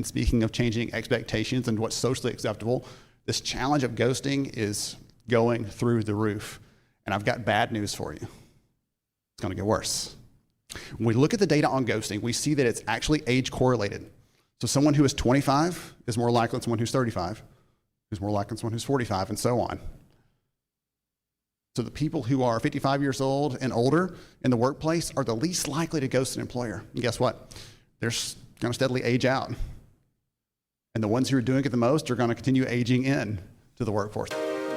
And speaking of changing expectations and what's socially acceptable, this challenge of ghosting is going through the roof. And I've got bad news for you. It's going to get worse. When we look at the data on ghosting, we see that it's actually age correlated. So someone who is 25 is more likely than someone who's 35, who's more likely than someone who's 45, and so on. So the people who are 55 years old and older in the workplace are the least likely to ghost an employer. And guess what? They're going to steadily age out. And the ones who are doing it the most are going to continue aging in to the workforce.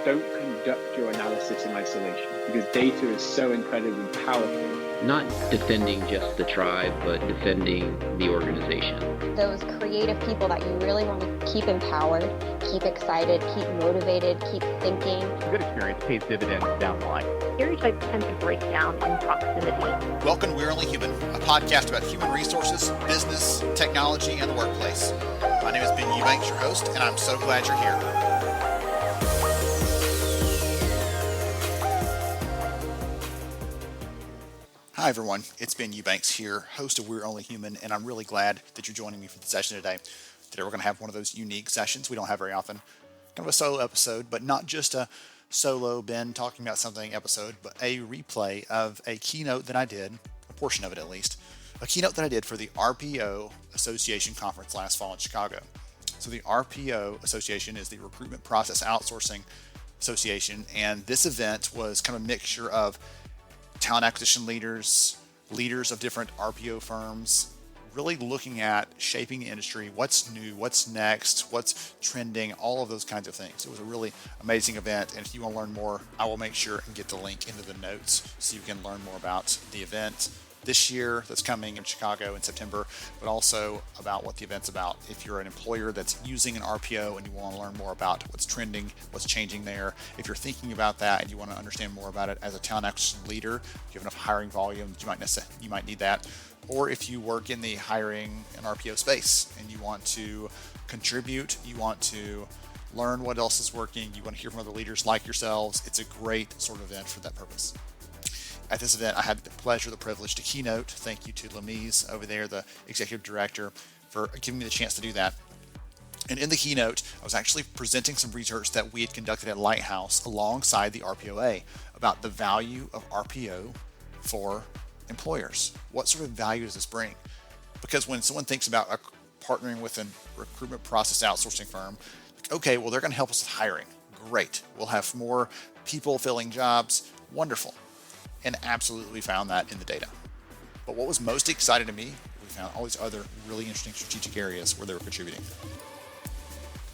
Don't conduct your analysis in isolation because data is so incredibly powerful. Not defending just the tribe, but defending the organization. Those creative people that you really want to keep empowered, keep excited, keep motivated, keep thinking. A good experience pays dividends down the line. Stereotypes tend to break down in proximity. Welcome to We're Only Human, a podcast about human resources, business, technology, and the workplace. My name is Ben Eubanks, your host, and I'm so glad you're here. Hi everyone, it's Ben Eubanks here, host of We're Only Human, and I'm really glad that you're joining me for the session today. Today we're going to have one of those unique sessions we don't have very often. Kind of a solo episode, but not just a solo Ben talking about something episode, but a replay of a keynote that I did, a portion of it at least, a keynote that I did for the RPO Association conference last fall in Chicago. So the RPO Association is the Recruitment Process Outsourcing Association, and this event was kind of a mixture of talent acquisition leaders of different RPO firms, really looking at shaping the industry, what's new, what's next, what's trending, all of those kinds of things. It was a really amazing event, and if you want to learn more, I will make sure and get the link into the notes so you can learn more about the event this year that's coming in Chicago in September, but also about what the event's about. If you're an employer that's using an RPO and you want to learn more about what's trending, what's changing there, if you're thinking about that and you want to understand more about it as a talent acquisition leader, if you have enough hiring volume, you might need that. Or if you work in the hiring and RPO space and you want to contribute, you want to learn what else is working, you want to hear from other leaders like yourselves, it's a great sort of event for that purpose. At this event, I had the pleasure, the privilege to keynote. Thank you to Lamise over there, the executive director, for giving me the chance to do that. And in the keynote, I was actually presenting some research that we had conducted at Lighthouse alongside the RPOA about the value of RPO for employers. What sort of value does this bring? Because when someone thinks about partnering with a recruitment process outsourcing firm, okay, well, they're going to help us with hiring. Great. We'll have more people filling jobs. Wonderful. And absolutely found that in the data. But what was most exciting to me, we found all these other really interesting strategic areas where they were contributing.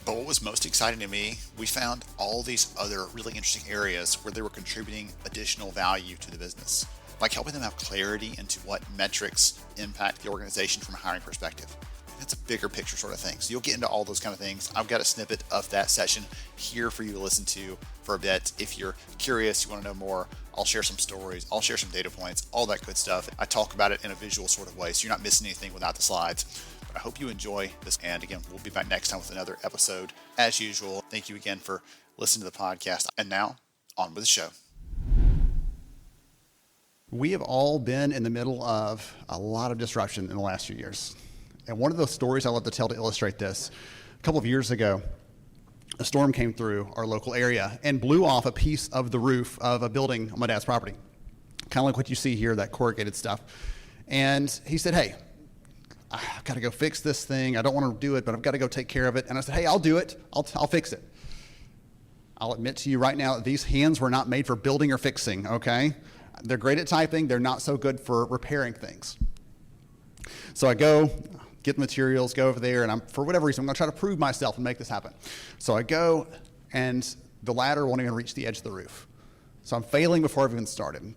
But what was most exciting to me, we found all these other really interesting areas where they were contributing additional value to the business, like helping them have clarity into what metrics impact the organization from a hiring perspective. That's a bigger picture sort of thing. So you'll get into all those kind of things. I've got a snippet of that session here for you to listen to for a bit. If you're curious, you want to know more, I'll share some stories, I'll share some data points, all that good stuff. I talk about it in a visual sort of way, so you're not missing anything without the slides. But I hope you enjoy this. And again, we'll be back next time with another episode. As usual, thank you again for listening to the podcast. And now, on with the show. We have all been in the middle of a lot of disruption in the last few years. And one of those stories I love to tell to illustrate this, a couple of years ago, a storm came through our local area and blew off a piece of the roof of a building on my dad's property. Kind of like what you see here, that corrugated stuff. And he said, hey, I've got to go fix this thing. I don't want to do it, but I've got to go take care of it. And I said, hey, I'll do it. I'll fix it. I'll admit to you right now that these hands were not made for building or fixing, okay? They're great at typing. They're not so good for repairing things. So I go, get the materials, go over there, and for whatever reason, I'm going to try to prove myself and make this happen. So I go, and the ladder won't even reach the edge of the roof. So I'm failing before I've even started. And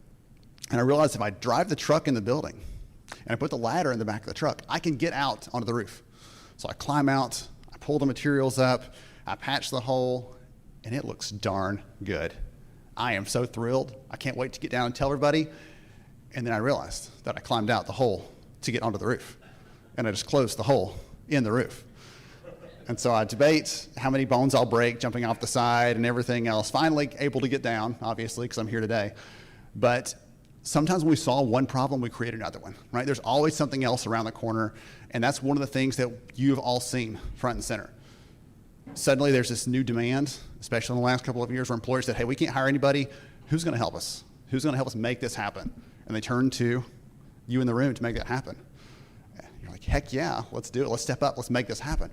I realized if I drive the truck in the building, and I put the ladder in the back of the truck, I can get out onto the roof. So I climb out, I pull the materials up, I patch the hole, and it looks darn good. I am so thrilled. I can't wait to get down and tell everybody. And then I realized that I climbed out the hole to get onto the roof. And I just closed the hole in the roof. And so I debate how many bones I'll break jumping off the side and everything else. Finally able to get down, obviously, because I'm here today. But sometimes when we solve one problem, we create another one, right? There's always something else around the corner. And that's one of the things that you've all seen front and center. Suddenly there's this new demand, especially in the last couple of years, where employers said, hey, we can't hire anybody. Who's going to help us? Who's going to help us make this happen? And they turn to you in the room to make that happen. You're like, heck yeah, let's do it. Let's step up. Let's make this happen.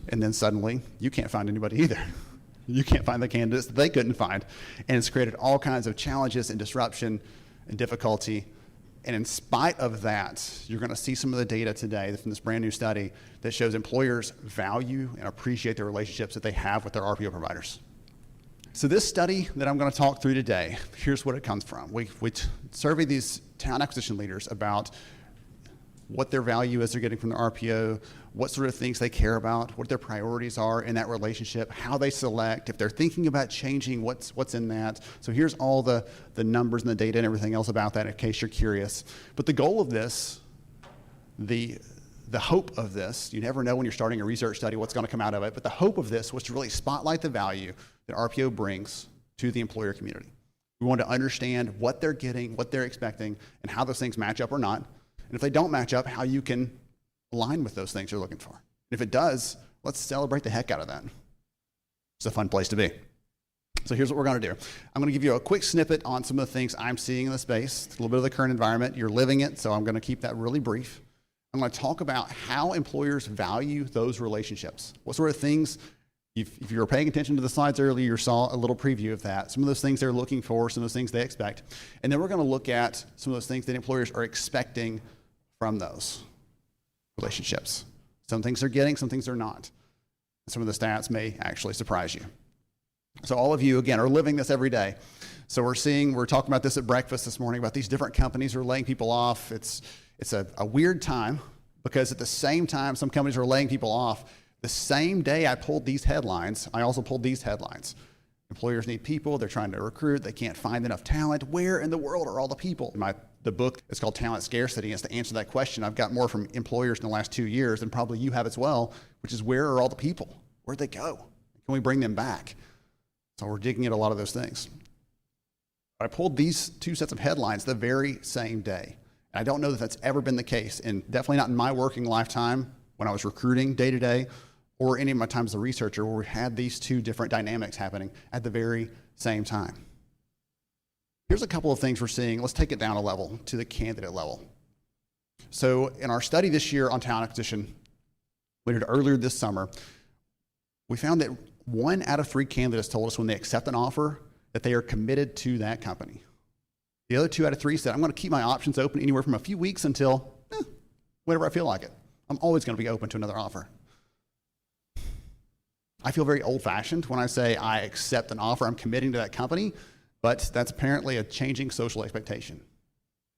And then suddenly you can't find anybody either. You can't find the candidates that they couldn't find. And it's created all kinds of challenges and disruption and difficulty. And in spite of that, you're going to see some of the data today from this brand new study that shows employers value and appreciate the relationships that they have with their RPO providers. So this study that I'm going to talk through today, here's what it comes from. We surveyed these talent acquisition leaders about what their value is they're getting from the RPO, what sort of things they care about, what their priorities are in that relationship, how they select, if they're thinking about changing, what's in that. So here's all the numbers and the data and everything else about that in case you're curious. But the goal of this, the hope of this, you never know when you're starting a research study what's going to come out of it, but the hope of this was to really spotlight the value that RPO brings to the employer community. We want to understand what they're getting, what they're expecting, and how those things match up or not. And if they don't match up, how you can align with those things you're looking for. And if it does, let's celebrate the heck out of that. It's a fun place to be. So here's what we're going to do. I'm going to give you a quick snippet on some of the things I'm seeing in the space, a little bit of the current environment. You're living it, so I'm going to keep that really brief. I'm going to talk about how employers value those relationships. What sort of things, if you were paying attention to the slides earlier, you saw a little preview of that. Some of those things they're looking for, some of those things they expect. And then we're going to look at some of those things that employers are expecting from those relationships. Some things they're getting, some things they're not. Some of the stats may actually surprise you. So all of you, again, are living this every day. So we're talking about this at breakfast this morning about these different companies who are laying people off. It's a weird time because at the same time some companies are laying people off, the same day I pulled these headlines, I also pulled these headlines. Employers need people, they're trying to recruit, they can't find enough talent. Where in the world are all the people? The book is called Talent Scarcity, and it's to answer that question. I've got more from employers in the last 2 years than probably you have as well, which is where are all the people? Where'd they go? Can we bring them back? So we're digging at a lot of those things. I pulled these two sets of headlines the very same day. I don't know that that's ever been the case, and definitely not in my working lifetime when I was recruiting day to day or any of my time as a researcher where we had these two different dynamics happening at the very same time. Here's a couple of things we're seeing. Let's take it down a level to the candidate level. So in our study this year on talent acquisition, we did earlier this summer, we found that 1 out of 3 candidates told us when they accept an offer that they are committed to that company. The other 2 out of 3 said, I'm going to keep my options open anywhere from a few weeks until whenever I feel like it. I'm always going to be open to another offer. I feel very old-fashioned when I say I accept an offer, I'm committing to that company, but that's apparently a changing social expectation.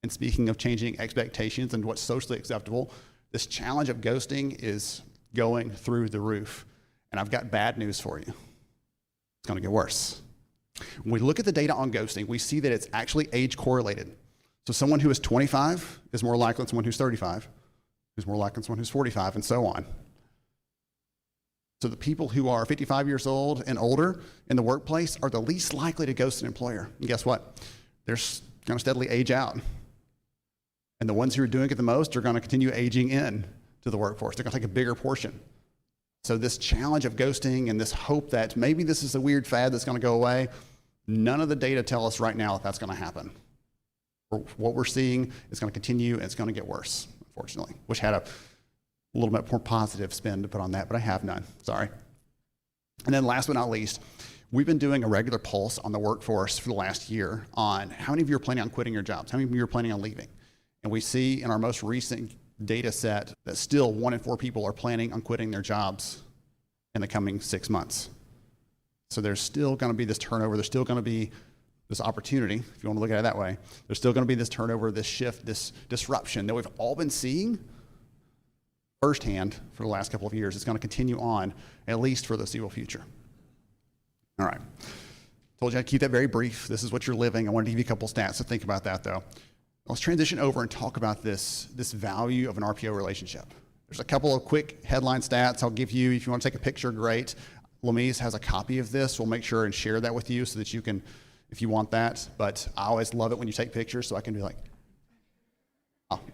And speaking of changing expectations and what's socially acceptable, this challenge of ghosting is going through the roof. And I've got bad news for you. It's going to get worse. When we look at the data on ghosting, we see that it's actually age correlated. So someone who is 25 is more likely than someone who's 35, who's more likely than someone who's 45, and so on. So the people who are 55 years old and older in the workplace are the least likely to ghost an employer. And guess what? They're going to steadily age out. And the ones who are doing it the most are going to continue aging in to the workforce. They're going to take a bigger portion. So this challenge of ghosting and this hope that maybe this is a weird fad that's going to go away, none of the data tell us right now that that's going to happen. What we're seeing is going to continue and it's going to get worse, unfortunately. Wish I had a little bit more positive spin to put on that, but I have none. Sorry. And then last but not least, we've been doing a regular pulse on the workforce for the last year on how many of you are planning on quitting your jobs, how many of you are planning on leaving. And we see in our most recent data set that still 1 in 4 people are planning on quitting their jobs in the coming 6 months. So there's still going to be this turnover. There's still going to be this opportunity, if you want to look at it that way. There's still going to be this turnover, this shift, this disruption that we've all been seeing firsthand for the last couple of years. It's going to continue on, at least for the foreseeable future. All right. Told you I'd keep that very brief. This is what you're living. I wanted to give you a couple stats to think about that, though. Let's transition over and talk about this value of an RPO relationship. There's a couple of quick headline stats I'll give you. If you want to take a picture, great. Lamise has a copy of this. We'll make sure and share that with you so that you can, if you want that. But I always love it when you take pictures so I can be like,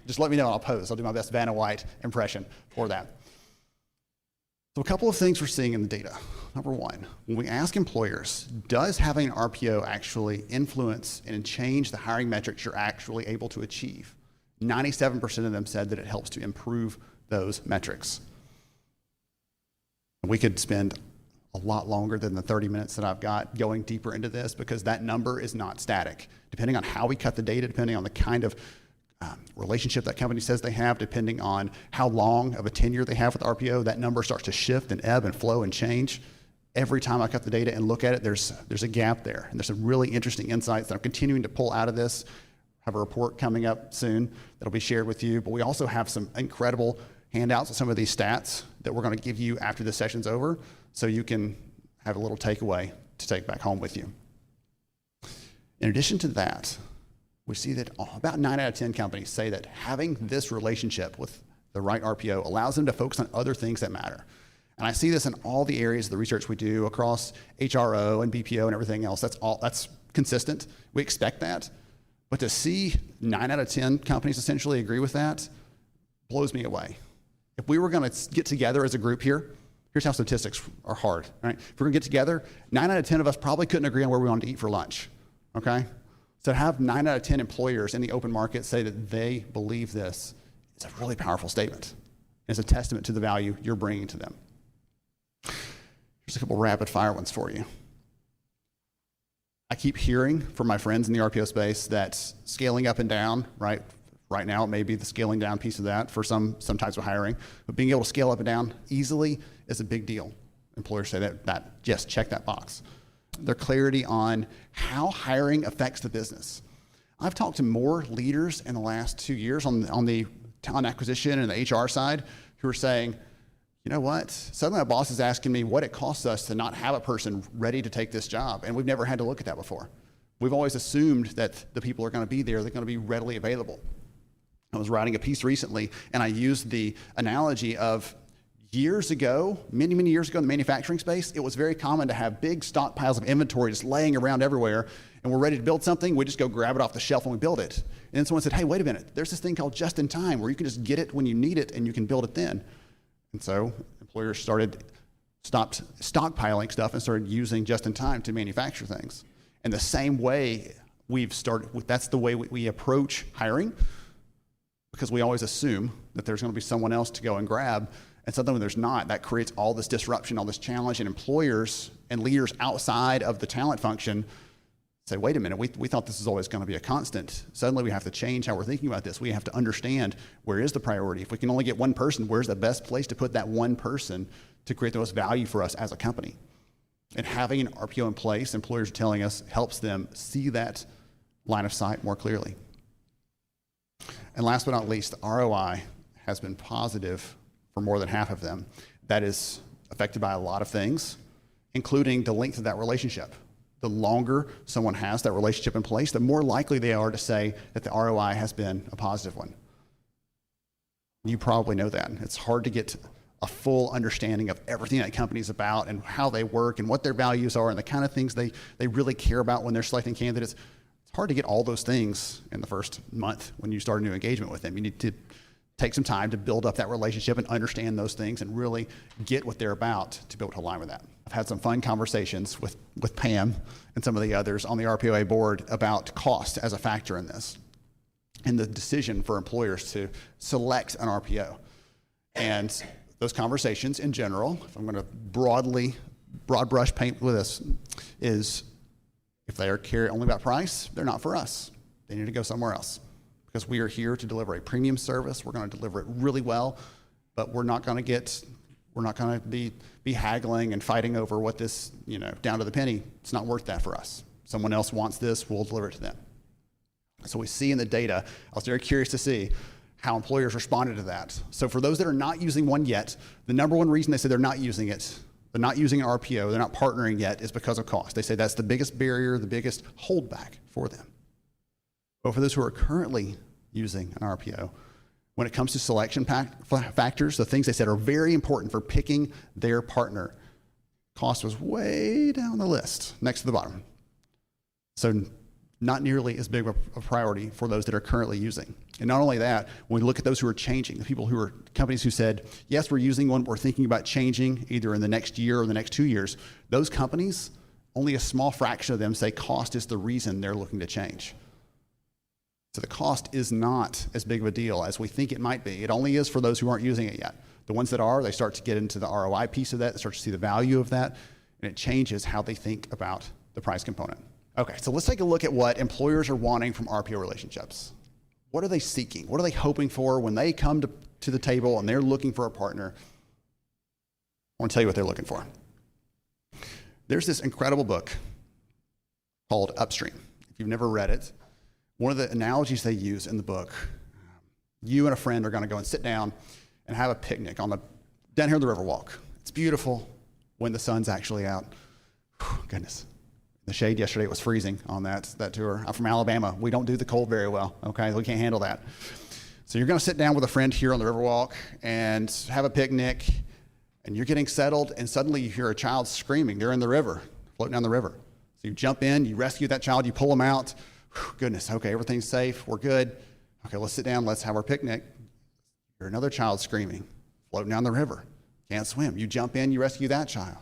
Just let me know, I'll pose. I'll do my best Vanna White impression for that. So a couple of things we're seeing in the data. Number one, when we ask employers, does having an RPO actually influence and change the hiring metrics you're actually able to achieve? 97% of them said that it helps to improve those metrics. And we could spend a lot longer than the 30 minutes that I've got going deeper into this, because that number is not static. Depending on how we cut the data, depending on the kind of relationship that company says they have, depending on how long of a tenure they have with RPO, that number starts to shift and ebb and flow and change. Every time I cut the data and look at it, there's a gap there. And there's some really interesting insights that I'm continuing to pull out of this. Have a report coming up soon that'll be shared with you. But we also have some incredible handouts of some of these stats that we're going to give you after the session's over, so you can have a little takeaway to take back home with you. In addition to that, we see that about 9 out of 10 companies say that having this relationship with the right RPO allows them to focus on other things that matter. And I see this in all the areas of the research we do across HRO and BPO and everything else. That's consistent. We expect that. But to see 9 out of 10 companies essentially agree with that blows me away. If we were going to get together as a group here, here's how statistics are hard, right? If we're going to get together, 9 out of 10 of us probably couldn't agree on where we wanted to eat for lunch, okay? So to have 9 out of 10 employers in the open market say that they believe this is a really powerful statement. It's a testament to the value you're bringing to them. Here's a couple rapid fire ones for you. I keep hearing from my friends in the RPO space that scaling up and down, right? Right now, it may be the scaling down piece of that for some types of hiring, but being able to scale up and down easily is a big deal. Employers say that yes, check that box. Their clarity on how hiring affects the business. I've talked to more leaders in the last 2 years on the talent acquisition and the HR side who are saying, you know what, suddenly my boss is asking me what it costs us to not have a person ready to take this job, and we've never had to look at that before. We've always assumed that the people are going to be there, they're going to be readily available. I was writing a piece recently, and I used the analogy of years ago, many, many years ago in the manufacturing space, it was very common to have big stockpiles of inventory just laying around everywhere, and we're ready to build something, we just go grab it off the shelf and we build it. And then someone said, hey, wait a minute, there's this thing called just in time where you can just get it when you need it and you can build it then. And so employers stopped stockpiling stuff and started using just in time to manufacture things. And the same way that's the way we approach hiring, because we always assume that there's going to be someone else to go and grab. And suddenly when there's not, that creates all this disruption, all this challenge, and employers and leaders outside of the talent function say, wait a minute, we thought this was always going to be a constant. Suddenly we have to change how we're thinking about this. We have to understand where is the priority. If we can only get one person, where's the best place to put that one person to create the most value for us as a company? And having an RPO in place, employers are telling us, helps them see that line of sight more clearly. And last but not least, the ROI has been positive for more than half of them. That is affected by a lot of things, including the length of that relationship. The longer someone has that relationship in place, the more likely they are to say that the ROI has been a positive one. You probably know that. It's hard to get a full understanding of everything that company's about and how they work and what their values are and the kind of things they really care about when they're selecting candidates. It's hard to get all those things in the first month when you start a new engagement with them. You need to take some time to build up that relationship and understand those things and really get what they're about to be able to align with that. I've had some fun conversations with Pam and some of the others on the RPOA board about cost as a factor in this and the decision for employers to select an RPO. And those conversations in general, if I'm going to broad brush paint with this, is if they are care only about price, they're not for us. They need to go somewhere else. Because we are here to deliver a premium service. We're going to deliver it really well, but we're not going to be haggling and fighting over what this, down to the penny. It's not worth that for us. Someone else wants this, we'll deliver it to them. So we see in the data, I was very curious to see how employers responded to that. So for those that are not using one yet, the number one reason they say they're not using it, they're not using an RPO, they're not partnering yet, is because of cost. They say that's the biggest barrier, the biggest holdback for them. But for those who are currently using an RPO, when it comes to selection factors, the things they said are very important for picking their partner, cost was way down the list, next to the bottom. So not nearly as big of a priority for those that are currently using. And not only that, when we look at those who are changing, the people who are companies who said, yes, we're using one, we're thinking about changing either in the next year or the next 2 years, those companies, only a small fraction of them say cost is the reason they're looking to change. So the cost is not as big of a deal as we think it might be. It only is for those who aren't using it yet. The ones that are, they start to get into the ROI piece of that, they start to see the value of that, and it changes how they think about the price component. Okay, so let's take a look at what employers are wanting from RPO relationships. What are they seeking? What are they hoping for when they come to the table and they're looking for a partner? I want to tell you what they're looking for. There's this incredible book called Upstream. If you've never read it, one of the analogies they use in the book, you and a friend are going to go and sit down and have a picnic down here on the Riverwalk. It's beautiful when the sun's actually out. Whew, goodness. The shade yesterday, it was freezing on that tour. I'm from Alabama. We don't do the cold very well, okay? We can't handle that. So you're going to sit down with a friend here on the Riverwalk and have a picnic, and you're getting settled, and suddenly you hear a child screaming. They're in the river, floating down the river. So you jump in, you rescue that child, you pull them out. Whew, goodness, okay, everything's safe, we're good. Okay, let's sit down, let's have our picnic. Hear another child screaming, floating down the river, can't swim. You jump in, you rescue that child.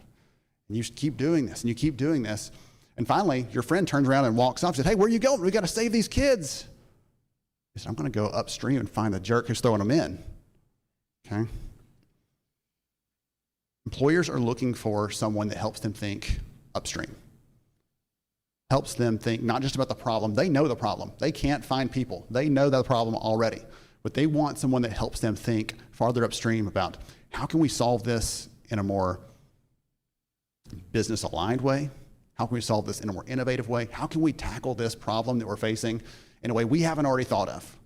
And you keep doing this, and you keep doing this. And finally, your friend turns around and walks off and said, hey, where are you going? We got to save these kids. He said, I'm going to go upstream and find the jerk who's throwing them in. Okay? Employers are looking for someone that helps them think upstream. Helps them think not just about the problem. They know the problem. They can't find people. They know the problem already. But they want someone that helps them think farther upstream about how can we solve this in a more business-aligned way? How can we solve this in a more innovative way? How can we tackle this problem that we're facing in a way we haven't already thought of?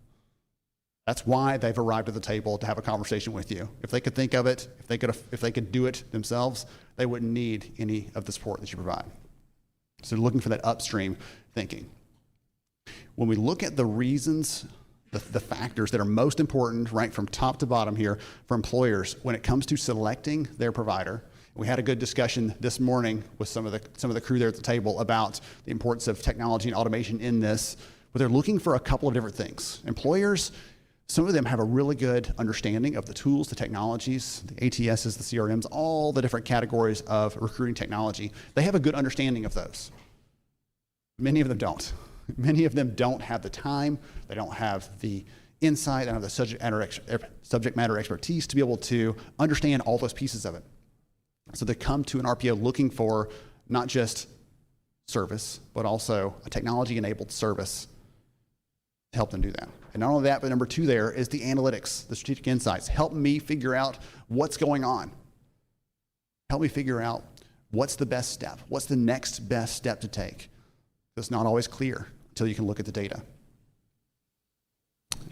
That's why they've arrived at the table to have a conversation with you. If they could think of it, if they could do it themselves, they wouldn't need any of the support that you provide. So they're looking for that upstream thinking. When we look at the reasons, the factors that are most important, right from top to bottom here for employers when it comes to selecting their provider, we had a good discussion this morning with some of the crew there at the table about the importance of technology and automation in this, but they're looking for a couple of different things. Employers, some of them have a really good understanding of the tools, the technologies, the ATSs, the CRMs, all the different categories of recruiting technology. They have a good understanding of those. Many of them don't. Many of them don't have the time, they don't have the insight, they don't have the subject matter expertise to be able to understand all those pieces of it. So they come to an RPO looking for not just service, but also a technology-enabled service to help them do that. And not only that, but number two there is the analytics, the strategic insights. Help me figure out what's going on. Help me figure out what's the best step. What's the next best step to take? It's not always clear until you can look at the data.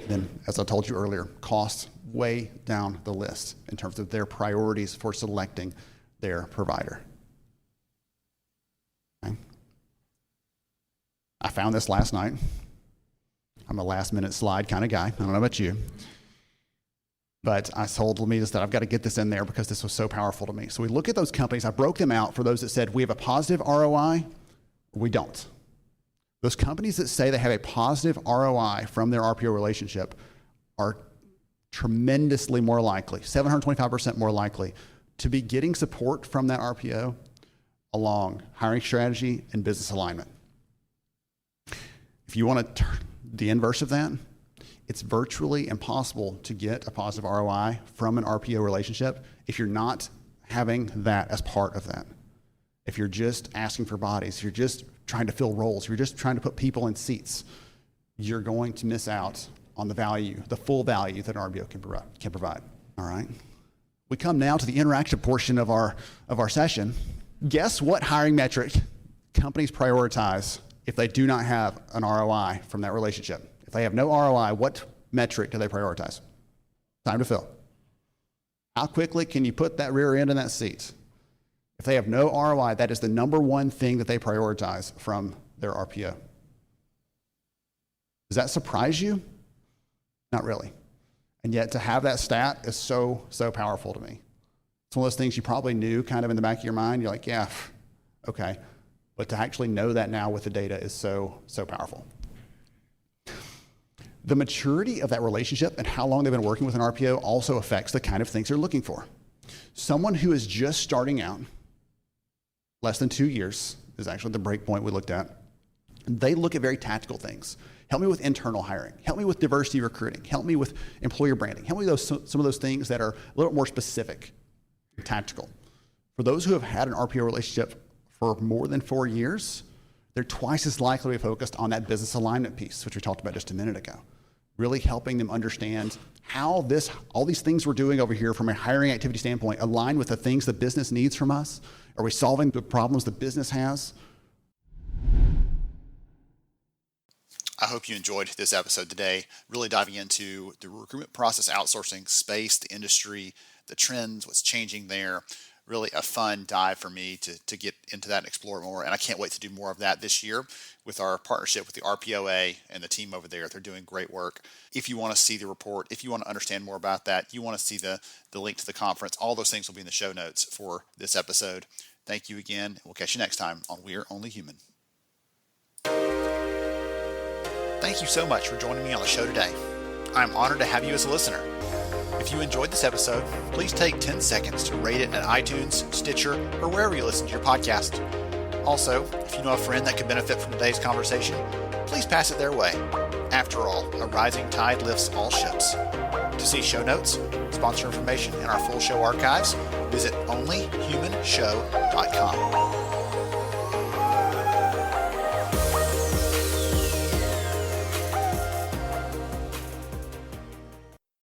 Then, as I told you earlier, costs way down the list in terms of their priorities for selecting their provider. Okay. I found this last night. I'm a last minute slide kind of guy. I don't know about you. But I told Lamitas that I've got to get this in there because this was so powerful to me. So we look at those companies. I broke them out for those that said we have a positive ROI or we don't. Those companies that say they have a positive ROI from their RPO relationship are tremendously more likely, 725% more likely, to be getting support from that RPO along hiring strategy and business alignment. If you want to turn the inverse of that, it's virtually impossible to get a positive ROI from an RPO relationship if you're not having that as part of that. If you're just asking for bodies, if you're just trying to fill roles, if you're just trying to put people in seats, you're going to miss out on the value, the full value that an RPO can provide. All right? We come now to the interaction portion of our session. Guess what hiring metric companies prioritize if they do not have an ROI from that relationship? If they have no ROI, what metric do they prioritize? Time to fill. How quickly can you put that rear end in that seat? If they have no ROI, that is the number one thing that they prioritize from their RPO. Does that surprise you? Not really. And yet to have that stat is so, so powerful to me. It's one of those things you probably knew kind of in the back of your mind. You're like, yeah, okay. But to actually know that now with the data is so powerful. The maturity of that relationship and how long they've been working with an RPO also affects the kind of things they're looking for. Someone who is just starting out, less than 2 years is actually the break point we looked at. They look at very tactical things. Help me with internal hiring. Help me with diversity recruiting. Help me with employer branding. Help me with some of those things that are a little more specific, tactical. For those who have had an RPO relationship for more than 4 years, they're twice as likely to be focused on that business alignment piece, which we talked about just a minute ago. Really helping them understand how all these things we're doing over here from a hiring activity standpoint align with the things the business needs from us. Are we solving the problems the business has? I hope you enjoyed this episode today, really diving into the recruitment process outsourcing space, the industry, the trends, what's changing there. Really a fun dive for me to get into that and explore it more. And I can't wait to do more of that this year with our partnership with the RPOA and the team over there. They're doing great work. If you want to see the report, if you want to understand more about that, you want to see the link to the conference, all those things will be in the show notes for this episode. Thank you again. And we'll catch you next time on We're Only Human. Thank you so much for joining me on the show today. I'm honored to have you as a listener. If you enjoyed this episode, please take 10 seconds to rate it at iTunes, Stitcher, or wherever you listen to your podcast. Also, if you know a friend that could benefit from today's conversation, please pass it their way. After all, a rising tide lifts all ships. To see show notes, sponsor information, and our full show archives, visit onlyhumanshow.com.